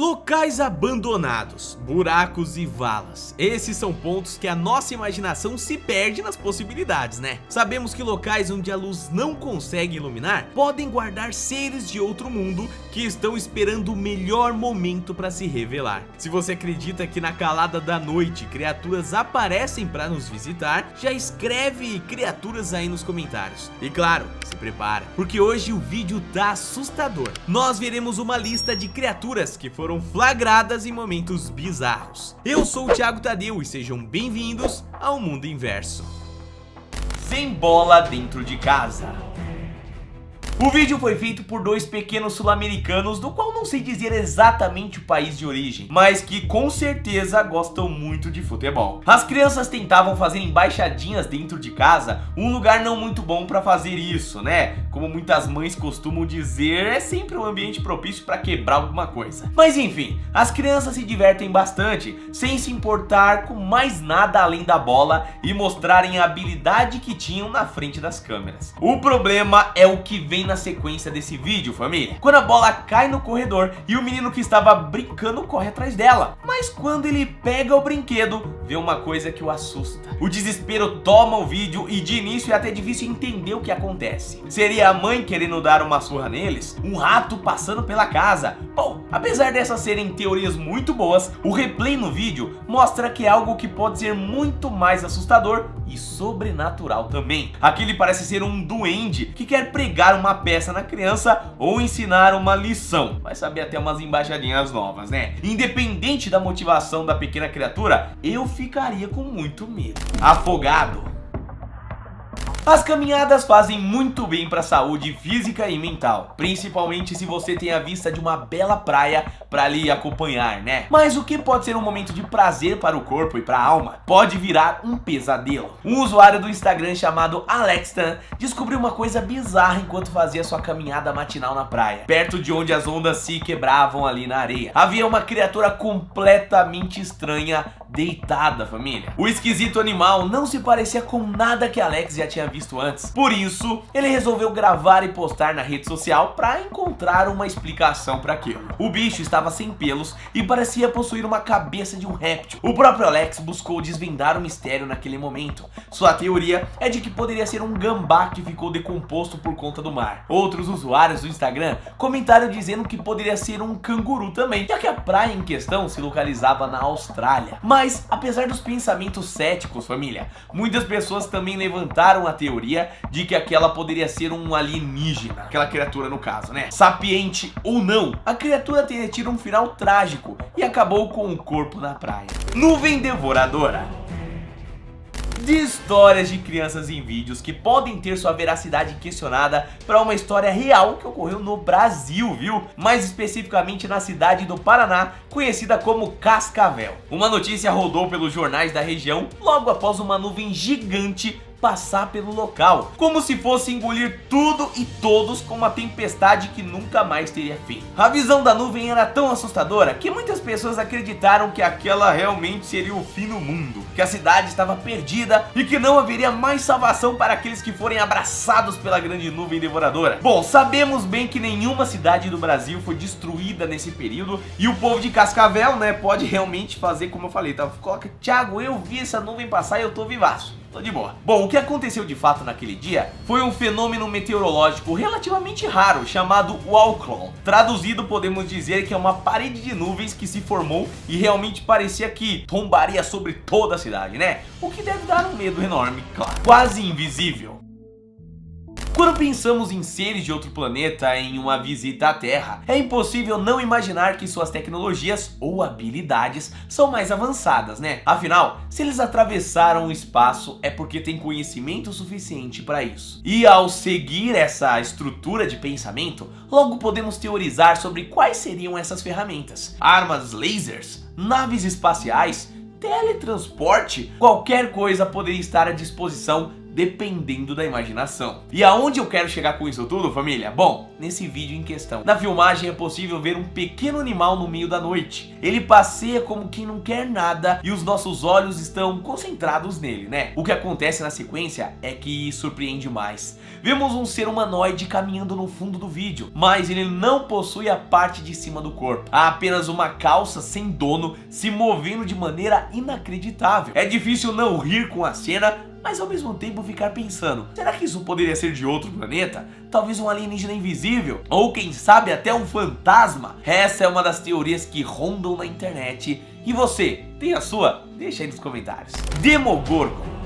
Locais abandonados, buracos e valas. Esses são pontos que a nossa imaginação se perde nas possibilidades, né? Sabemos que locais onde a luz não consegue iluminar podem guardar seres de outro mundo que estão esperando o melhor momento para se revelar. Se você acredita que na calada da noite criaturas aparecem para nos visitar, já escreve criaturas aí nos comentários. E claro, se prepara, porque hoje o vídeo tá assustador. Nós veremos uma lista de criaturas que foram flagradas em momentos bizarros. Eu sou o Thiago Tadeu e sejam bem-vindos ao Mundo Inverso. Sem bola dentro de casa. O vídeo foi feito por dois pequenos sul-americanos, do qual não sei dizer exatamente o país de origem, mas que com certeza gostam muito de futebol. As crianças tentavam fazer embaixadinhas dentro de casa, um lugar não muito bom para fazer isso, né? Como muitas mães costumam dizer, é sempre um ambiente propício para quebrar alguma coisa. Mas enfim, as crianças se divertem bastante, sem se importar com mais nada além da bola e mostrarem a habilidade que tinham na frente das câmeras. O problema é o que vem na sequência desse vídeo, família. Quando a bola cai no corredor e o menino que estava brincando corre atrás dela. Mas quando ele pega o brinquedo, vê uma coisa que o assusta. O desespero toma o vídeo e de início é até difícil entender o que acontece. Seria a mãe querendo dar uma surra neles? Um rato passando pela casa? Bom, apesar dessas serem teorias muito boas, o replay no vídeo mostra que é algo que pode ser muito mais assustador e sobrenatural também. Aquele parece ser um duende que quer pregar uma peça na criança ou ensinar uma lição. Vai saber até umas embaixadinhas novas, né? Independente da motivação da pequena criatura, eu ficaria com muito medo. Afogado. As caminhadas fazem muito bem para a saúde física e mental, principalmente se você tem a vista de uma bela praia para lhe acompanhar, né? Mas o que pode ser um momento de prazer para o corpo e para a alma, pode virar um pesadelo. Um usuário do Instagram chamado Alextan descobriu uma coisa bizarra enquanto fazia sua caminhada matinal na praia, perto de onde as ondas se quebravam ali na areia. Havia uma criatura completamente estranha deitada, família. O esquisito animal não se parecia com nada que Alex já tinha visto antes. Por isso, ele resolveu gravar e postar na rede social para encontrar uma explicação para aquilo. O bicho estava sem pelos e parecia possuir uma cabeça de um réptil. O próprio Alex buscou desvendar o mistério naquele momento. Sua teoria é de que poderia ser um gambá que ficou decomposto por conta do mar. Outros usuários do Instagram comentaram dizendo que poderia ser um canguru também, já que a praia em questão se localizava na Austrália. Mas, apesar dos pensamentos céticos, família, muitas pessoas também levantaram a teoria de que aquela poderia ser um alienígena, aquela criatura no caso, né? Sapiente ou não, a criatura teria tido um final trágico e acabou com o corpo na praia. Nuvem devoradora. De histórias de crianças em vídeos que podem ter sua veracidade questionada para uma história real que ocorreu no Brasil, viu? Mais especificamente na cidade do Paraná, conhecida como Cascavel. Uma notícia rodou pelos jornais da região logo após uma nuvem gigante passar pelo local, como se fosse engolir tudo e todos com uma tempestade que nunca mais teria fim. A visão da nuvem era tão assustadora que muitas pessoas acreditaram que aquela realmente seria o fim do mundo, que a cidade estava perdida e que não haveria mais salvação para aqueles que forem abraçados pela grande nuvem devoradora. Bom, sabemos bem que nenhuma cidade do Brasil foi destruída nesse período e o povo de Cascavel, né, pode realmente fazer como eu falei, tá? Coloca, Thiago, eu vi essa nuvem passar e eu tô vivaço. Tô de boa. Bom, o que aconteceu de fato naquele dia foi um fenômeno meteorológico relativamente raro chamado wall-cloud. Traduzido, podemos dizer que é uma parede de nuvens que se formou e realmente parecia que tombaria sobre toda a cidade, né? O que deve dar um medo enorme, claro. Quase invisível. Quando pensamos em seres de outro planeta em uma visita à Terra, é impossível não imaginar que suas tecnologias ou habilidades são mais avançadas, né? Afinal, se eles atravessaram o espaço é porque têm conhecimento suficiente para isso. E ao seguir essa estrutura de pensamento, logo podemos teorizar sobre quais seriam essas ferramentas. Armas lasers, naves espaciais, teletransporte, qualquer coisa poderia estar à disposição dependendo da imaginação. E aonde eu quero chegar com isso tudo, família? Bom, nesse vídeo em questão. Na filmagem é possível ver um pequeno animal no meio da noite. Ele passeia como quem não quer nada e os nossos olhos estão concentrados nele, né? O que acontece na sequência é que surpreende mais. Vemos um ser humanoide caminhando no fundo do vídeo, mas ele não possui a parte de cima do corpo. Há apenas uma calça sem dono se movendo de maneira inacreditável. É difícil não rir com a cena, mas ao mesmo tempo ficar pensando, será que isso poderia ser de outro planeta? Talvez um alienígena invisível? Ou quem sabe até um fantasma? Essa é uma das teorias que rondam na internet. E você, tem a sua? Deixa aí nos comentários. Demogorgon.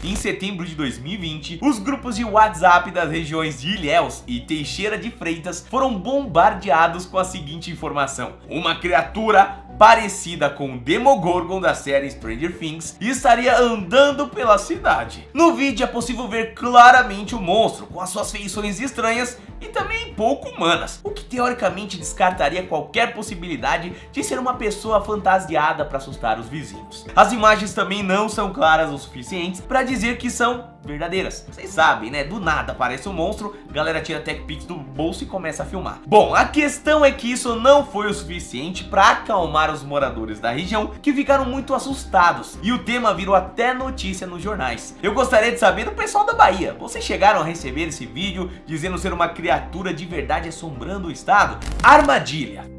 Em setembro de 2020, os grupos de WhatsApp das regiões de Ilhéus e Teixeira de Freitas foram bombardeados com a seguinte informação: uma criatura parecida com o Demogorgon da série Stranger Things estaria andando pela cidade. No vídeo é possível ver claramente o monstro com as suas feições estranhas e também pouco humanas, o que teoricamente descartaria qualquer possibilidade de ser uma pessoa fantasiada para assustar os vizinhos. As imagens também não são claras o suficientes para dizer que são verdadeiras. Vocês sabem, né? Do nada aparece um monstro, a galera tira TechPix do bolso e começa a filmar. Bom, a questão é que isso não foi o suficiente para acalmar os moradores da região, que ficaram muito assustados, e o tema virou até notícia nos jornais. Eu gostaria de saber do pessoal da Bahia, vocês chegaram a receber esse vídeo dizendo ser uma criatura de verdade assombrando o estado? Armadilha.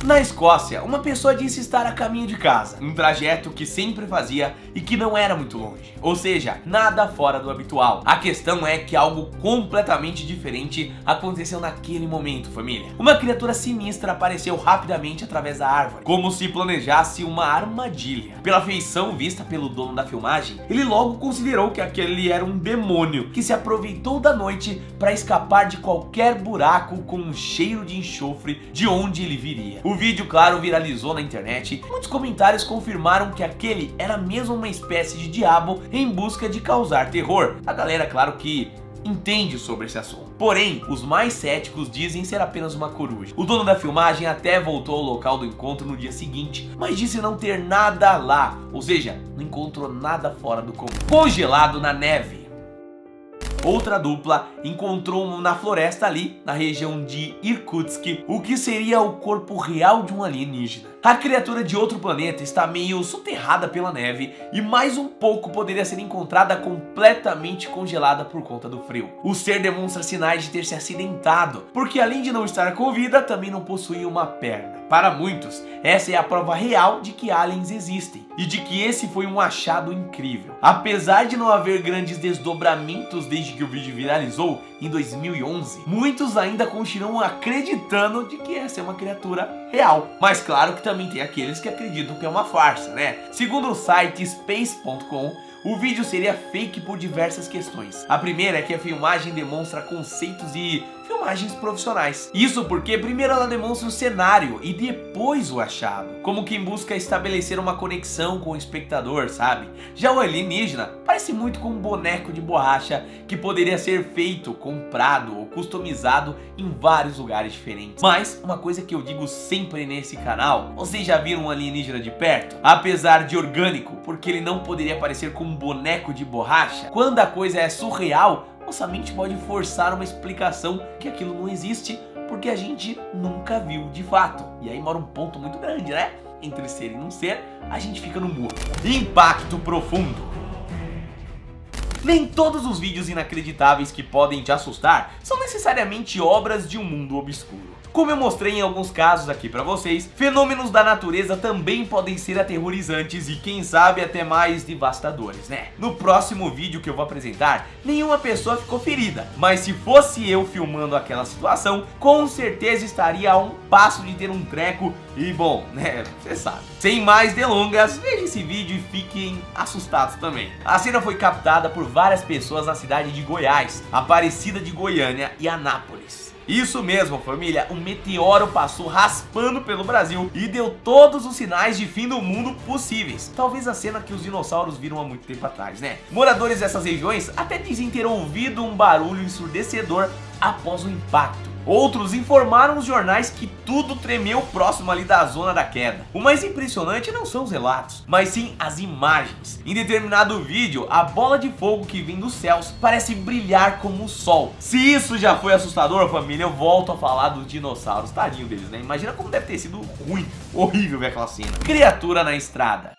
Na Escócia, uma pessoa disse estar a caminho de casa, um trajeto que sempre fazia e que não era muito longe, ou seja, nada fora do habitual. A questão é que algo completamente diferente aconteceu naquele momento, família. Uma criatura sinistra apareceu rapidamente através da árvore, como se planejasse uma armadilha. Pela feição vista pelo dono da filmagem, ele logo considerou que aquele era um demônio que se aproveitou da noite para escapar de qualquer buraco com um cheiro de enxofre de onde ele viria. O vídeo, claro, viralizou na internet. Muitos comentários confirmaram que aquele era mesmo uma espécie de diabo em busca de causar terror. A galera, claro que entende sobre esse assunto. Porém, os mais céticos dizem ser apenas uma coruja. O dono da filmagem até voltou ao local do encontro no dia seguinte, mas disse não ter nada lá, ou seja, não encontrou nada fora do comum. Congelado na neve. Outra dupla encontrou na floresta ali, na região de Irkutsk, o que seria o corpo real de um alienígena. A criatura de outro planeta está meio soterrada pela neve e mais um pouco poderia ser encontrada completamente congelada por conta do frio. O ser demonstra sinais de ter se acidentado, porque além de não estar com vida, também não possuía uma perna. Para muitos, essa é a prova real de que aliens existem e de que esse foi um achado incrível. Apesar de não haver grandes desdobramentos desde que o vídeo viralizou em 2011, muitos ainda continuam acreditando de que essa é uma criatura real. Mas claro que também tem aqueles que acreditam que é uma farsa, né? Segundo o site Space.com, o vídeo seria fake por diversas questões. A primeira é que a filmagem demonstra conceitos de filmagens profissionais. Isso porque primeiro ela demonstra o cenário e depois o achado, como quem busca estabelecer uma conexão com o espectador, sabe? Já o alienígena parece muito com um boneco de borracha que poderia ser feito, comprado ou customizado em vários lugares diferentes. Mas uma coisa que eu digo sempre nesse canal, vocês já viram um alienígena de perto? Apesar de orgânico, porque ele não poderia parecer com um boneco de borracha, quando a coisa é surreal, nossa mente pode forçar uma explicação que aquilo não existe, porque a gente nunca viu de fato. E aí mora um ponto muito grande, né? Entre ser e não ser, a gente fica no muro. Impacto profundo. Nem todos os vídeos inacreditáveis que podem te assustar são necessariamente obras de um mundo obscuro. Como eu mostrei em alguns casos aqui pra vocês, fenômenos da natureza também podem ser aterrorizantes e quem sabe até mais devastadores, né? No próximo vídeo que eu vou apresentar, nenhuma pessoa ficou ferida, mas se fosse eu filmando aquela situação, com certeza estaria a um passo de ter um treco e bom, né, você sabe. Sem mais delongas, veja esse vídeo e fiquem assustados também. A cena foi captada por várias pessoas na cidade de Goiás, Aparecida de Goiânia e Anápolis. Isso mesmo, família, um meteoro passou raspando pelo Brasil e deu todos os sinais de fim do mundo possíveis. Talvez a cena que os dinossauros viram há muito tempo atrás, né? Moradores dessas regiões até dizem ter ouvido um barulho ensurdecedor após o impacto. Outros informaram os jornais que tudo tremeu próximo ali da zona da queda. O mais impressionante não são os relatos, mas sim as imagens. Em determinado vídeo, a bola de fogo que vem dos céus parece brilhar como o sol. Se isso já foi assustador, família, eu volto a falar dos dinossauros. Tadinho deles, né? Imagina como deve ter sido ruim, horrível ver aquela cena. Criatura na estrada.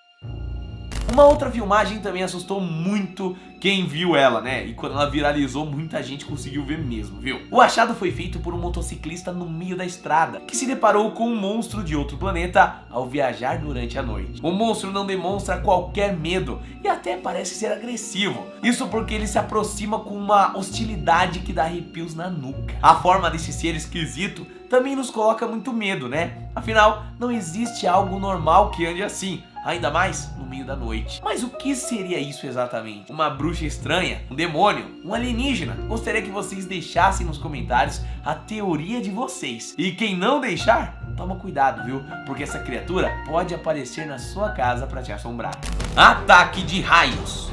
Uma outra filmagem também assustou muito quem viu ela, né? E quando ela viralizou, muita gente conseguiu ver mesmo, viu? O achado foi feito por um motociclista no meio da estrada, que se deparou com um monstro de outro planeta ao viajar durante a noite. O monstro não demonstra qualquer medo e até parece ser agressivo. Isso porque ele se aproxima com uma hostilidade que dá arrepios na nuca. A forma desse ser esquisito também nos coloca muito medo, né? Afinal, não existe algo normal que ande assim, ainda mais no meio da noite. Mas o que seria isso exatamente? Uma bruxa estranha? Um demônio? Um alienígena? Gostaria que vocês deixassem nos comentários a teoria de vocês. E quem não deixar, toma cuidado, viu? Porque essa criatura pode aparecer na sua casa para te assombrar. Ataque de raios.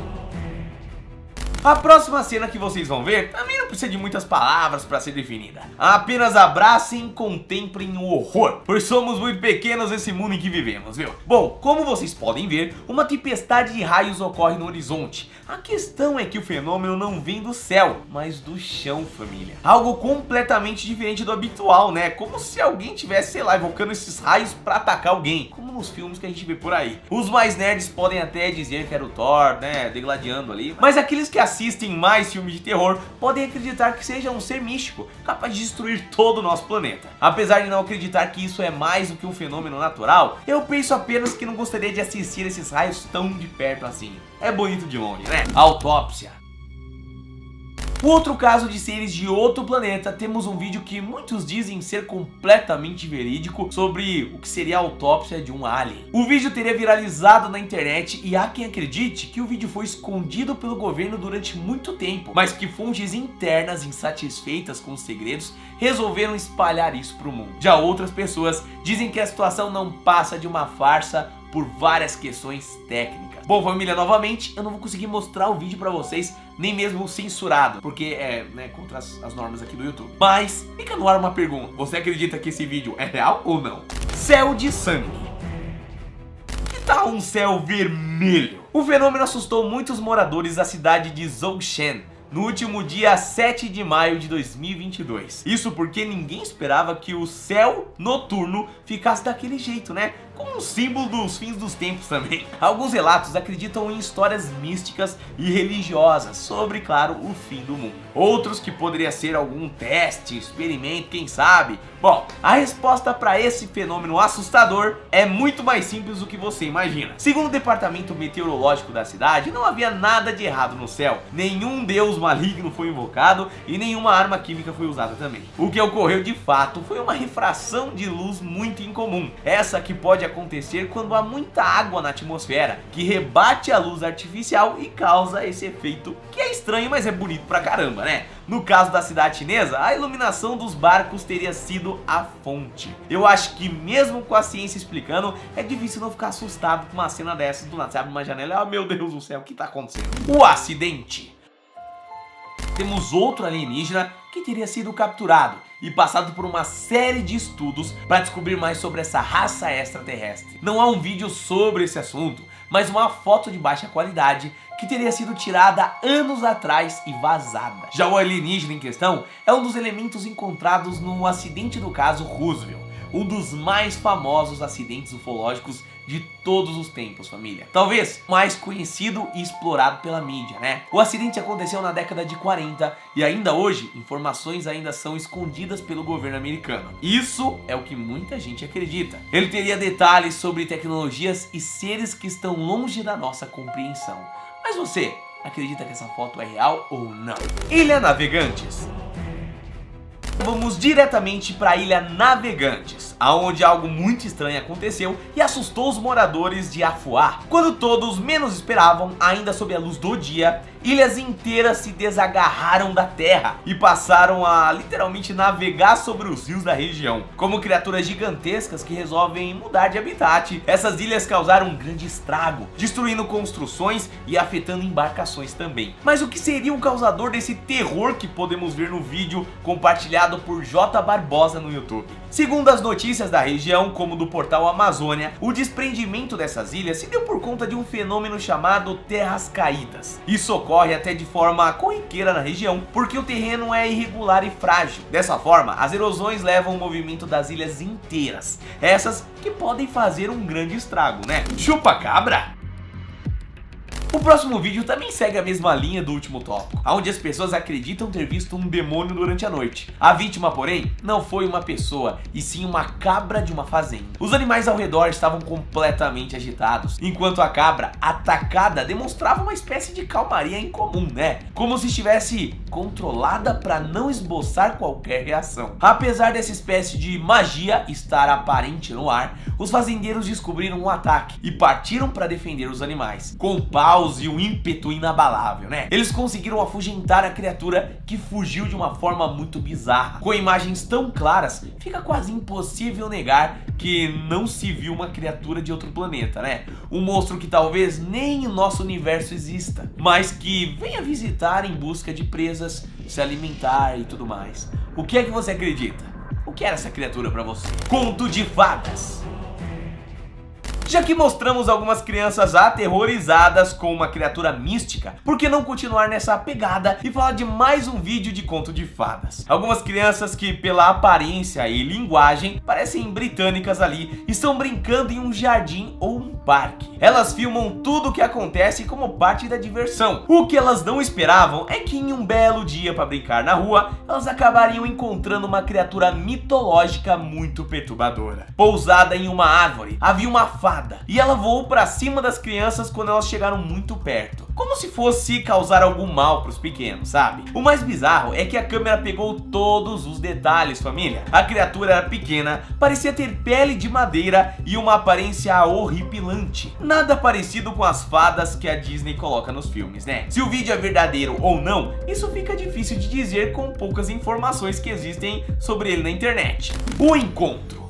A próxima cena que vocês vão ver também não precisa de muitas palavras para ser definida. Apenas abracem e contemplem o horror, pois somos muito pequenos nesse mundo em que vivemos, viu? Bom, como vocês podem ver, uma tempestade de raios ocorre no horizonte. A questão é que o fenômeno não vem do céu, mas do chão, família. Algo completamente diferente do habitual, né? Como se alguém tivesse, sei lá, evocando esses raios para atacar alguém, como nos filmes que a gente vê por aí. Os mais nerds podem até dizer que era o Thor, né, degladiando ali, mas aqueles que assistem mais filmes de terror podem acreditar que seja um ser místico, capaz de destruir todo o nosso planeta. Apesar de não acreditar que isso é mais do que um fenômeno natural, eu penso apenas que não gostaria de assistir esses raios tão de perto assim. É bonito de longe, né? Autópsia. O outro caso de seres de outro planeta, temos um vídeo que muitos dizem ser completamente verídico sobre o que seria a autópsia de um alien. O vídeo teria viralizado na internet e há quem acredite que o vídeo foi escondido pelo governo durante muito tempo, mas que fontes internas insatisfeitas com os segredos resolveram espalhar isso para o mundo. Já outras pessoas dizem que a situação não passa de uma farsa por várias questões técnicas. Bom, família, novamente, eu não vou conseguir mostrar o vídeo pra vocês, nem mesmo censurado, porque é, né, contra as normas aqui do YouTube. Mas, fica no ar uma pergunta, você acredita que esse vídeo é real ou não? Céu de sangue. Que tal um céu vermelho? O fenômeno assustou muitos moradores da cidade de Zhongshan no último dia 7 de maio de 2022. Isso porque ninguém esperava que o céu noturno ficasse daquele jeito, né? Como um símbolo dos fins dos tempos também. Alguns relatos acreditam em histórias místicas e religiosas sobre, claro, o fim do mundo. Outros que poderia ser algum teste, experimento, quem sabe. Bom, a resposta para esse fenômeno assustador é muito mais simples do que você imagina. Segundo o departamento meteorológico da cidade, não havia nada de errado no céu. Nenhum deus maligno foi invocado e nenhuma arma química foi usada também. O que ocorreu de fato foi uma refração de luz muito incomum. Essa que pode acontecer quando há muita água na atmosfera, que rebate a luz artificial e causa esse efeito que é estranho, mas é bonito pra caramba, né? No caso da cidade chinesa, a iluminação dos barcos teria sido a fonte. Eu acho que mesmo com a ciência explicando, é difícil não ficar assustado com uma cena dessas. Do nada você abre uma janela e, oh meu Deus do céu, o que tá acontecendo? O acidente. Temos outro alienígena que teria sido capturado e passado por uma série de estudos para descobrir mais sobre essa raça extraterrestre. Não há um vídeo sobre esse assunto, mas uma foto de baixa qualidade que teria sido tirada anos atrás e vazada. Já o alienígena em questão é um dos elementos encontrados no acidente do caso Roosevelt, um dos mais famosos acidentes ufológicos de todos os tempos, família. Talvez mais conhecido e explorado pela mídia, né? O acidente aconteceu na década de 40 e ainda hoje, informações ainda são escondidas pelo governo americano. Isso é o que muita gente acredita. Ele teria detalhes sobre tecnologias e seres que estão longe da nossa compreensão. Mas você acredita que essa foto é real ou não? Ilha Navegantes. Vamos diretamente para a Ilha Navegantes, aonde algo muito estranho aconteceu e assustou os moradores de Afuá. Quando todos menos esperavam, ainda sob a luz do dia, ilhas inteiras se desagarraram da terra e passaram a literalmente navegar sobre os rios da região. Como criaturas gigantescas que resolvem mudar de habitat, essas ilhas causaram um grande estrago, destruindo construções e afetando embarcações também. Mas o que seria o causador desse terror que podemos ver no vídeo compartilhado relatado por J. Barbosa no YouTube. Segundo as notícias da região, como do portal Amazônia, o desprendimento dessas ilhas se deu por conta de um fenômeno chamado terras caídas. Isso ocorre até de forma corriqueira na região, porque o terreno é irregular e frágil. Dessa forma, as erosões levam o movimento das ilhas inteiras, essas que podem fazer um grande estrago, né? Chupa cabra! O próximo vídeo também segue a mesma linha do último tópico, onde as pessoas acreditam ter visto um demônio durante a noite. A vítima, porém, não foi uma pessoa, e sim uma cabra de uma fazenda. Os animais ao redor estavam completamente agitados, enquanto a cabra, atacada, demonstrava uma espécie de calmaria incomum, né? Como se estivesse controlada para não esboçar qualquer reação. Apesar dessa espécie de magia estar aparente no ar, os fazendeiros descobriram um ataque e partiram para defender os animais, com paus e um ímpeto inabalável, né? Eles conseguiram afugentar a criatura, que fugiu de uma forma muito bizarra. Com imagens tão claras, fica quase impossível negar que não se viu uma criatura de outro planeta, né? Um monstro que talvez nem em nosso universo exista, mas que venha visitar em busca de presas, se alimentar e tudo mais. O que é que você acredita? O que era essa criatura pra você? Conto de fadas. Já que mostramos algumas crianças aterrorizadas com uma criatura mística, por que não continuar nessa pegada e falar de mais um vídeo de conto de fadas? Algumas crianças que, pela aparência e linguagem, parecem britânicas ali, estão brincando em um jardim ou um parque. Elas filmam tudo o que acontece como parte da diversão. O que elas não esperavam é que em um belo dia para brincar na rua, elas acabariam encontrando uma criatura mitológica muito perturbadora. Pousada em uma árvore, havia uma fada, e ela voou para cima das crianças quando elas chegaram muito perto, como se fosse causar algum mal para os pequenos, sabe? O mais bizarro é que a câmera pegou todos os detalhes, família. A criatura era pequena, parecia ter pele de madeira e uma aparência horripilante. Nada parecido com as fadas que a Disney coloca nos filmes, né? Se o vídeo é verdadeiro ou não, isso fica difícil de dizer com poucas informações que existem sobre ele na internet. O encontro.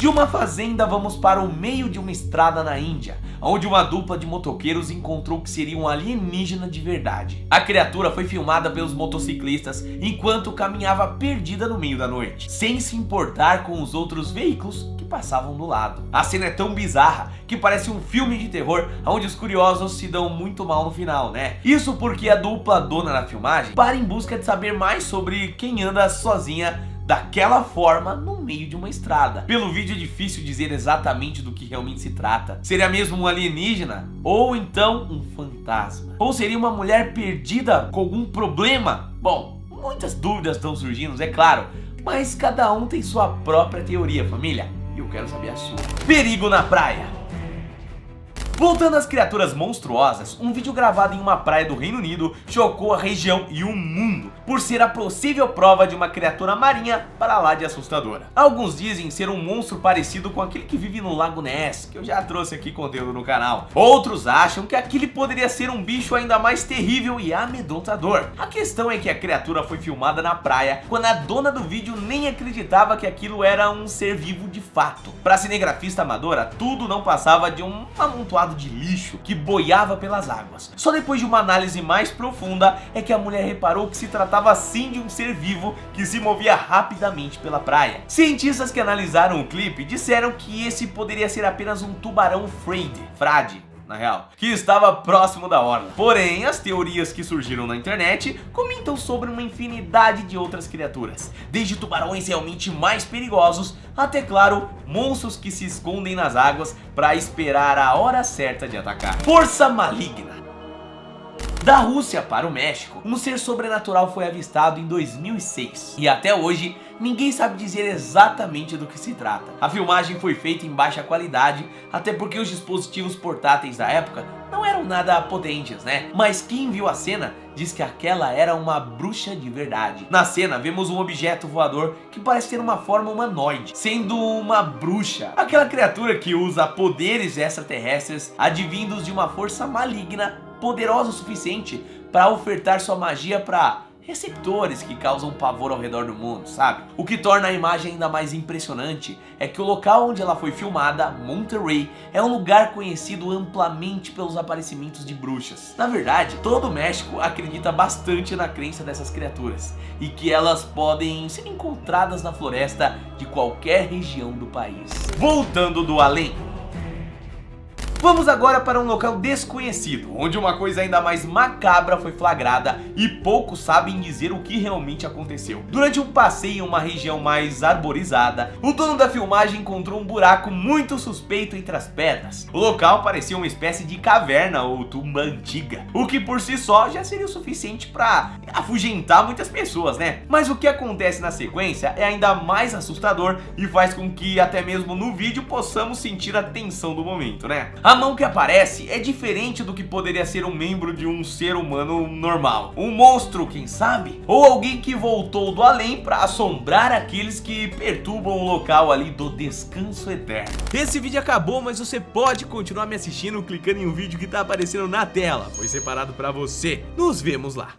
De uma fazenda vamos para o meio de uma estrada na Índia, onde uma dupla de motoqueiros encontrou que seria um alienígena de verdade. A criatura foi filmada pelos motociclistas enquanto caminhava perdida no meio da noite, sem se importar com os outros veículos que passavam do lado. A cena é tão bizarra que parece um filme de terror, onde os curiosos se dão muito mal no final, né? Isso porque a dupla dona da filmagem para em busca de saber mais sobre quem anda sozinha daquela forma no meio de uma estrada. Pelo vídeo é difícil dizer exatamente do que realmente se trata. Seria mesmo um alienígena? Ou então um fantasma? Ou seria uma mulher perdida com algum problema? Bom, muitas dúvidas estão surgindo, é claro, mas cada um tem sua própria teoria, família, e eu quero saber a sua. Perigo na praia. Voltando às criaturas monstruosas, um vídeo gravado em uma praia do Reino Unido chocou a região e o mundo, por ser a possível prova de uma criatura marinha para lá de assustadora. Alguns dizem ser um monstro parecido com aquele que vive no Lago Ness, que eu já trouxe aqui conteúdo no canal. Outros acham que aquele poderia ser um bicho ainda mais terrível e amedrontador. A questão é que a criatura foi filmada na praia, quando a dona do vídeo nem acreditava que aquilo era um ser vivo de fato. Para a cinegrafista amadora, tudo não passava de um amontoado de lixo que boiava pelas águas. Só depois de uma análise mais profunda é que a mulher reparou que se tratava sim de um ser vivo que se movia rapidamente pela praia. Cientistas que analisaram o clipe disseram que esse poderia ser apenas um tubarão frade, na real, que estava próximo da orla. Porém, as teorias que surgiram na internet comentam sobre uma infinidade de outras criaturas, desde tubarões realmente mais perigosos até, claro, monstros que se escondem nas águas para esperar a hora certa de atacar. Força maligna. Da Rússia para o México, um ser sobrenatural foi avistado em 2006 e até hoje ninguém sabe dizer exatamente do que se trata. A filmagem foi feita em baixa qualidade, até porque os dispositivos portáteis da época não eram nada potentes, né? Mas quem viu a cena diz que aquela era uma bruxa de verdade. Na cena vemos um objeto voador que parece ter uma forma humanoide, sendo uma bruxa, aquela criatura que usa poderes extraterrestres advindos de uma força maligna poderosa o suficiente para ofertar sua magia para receptores que causam pavor ao redor do mundo, sabe? O que torna a imagem ainda mais impressionante é que o local onde ela foi filmada, Monterrey, é um lugar conhecido amplamente pelos aparecimentos de bruxas. Na verdade, todo o México acredita bastante na crença dessas criaturas e que elas podem ser encontradas na floresta de qualquer região do país. Voltando do além, vamos agora para um local desconhecido, onde uma coisa ainda mais macabra foi flagrada e poucos sabem dizer o que realmente aconteceu. Durante um passeio em uma região mais arborizada, o dono da filmagem encontrou um buraco muito suspeito entre as pedras. O local parecia uma espécie de caverna ou tumba antiga, o que por si só já seria o suficiente para afugentar muitas pessoas, né? Mas o que acontece na sequência é ainda mais assustador e faz com que até mesmo no vídeo possamos sentir a tensão do momento, né? A mão que aparece é diferente do que poderia ser um membro de um ser humano normal. Um monstro, quem sabe? Ou alguém que voltou do além para assombrar aqueles que perturbam o local ali do descanso eterno. Esse vídeo acabou, mas você pode continuar me assistindo clicando em um vídeo que tá aparecendo na tela. Foi separado para você. Nos vemos lá.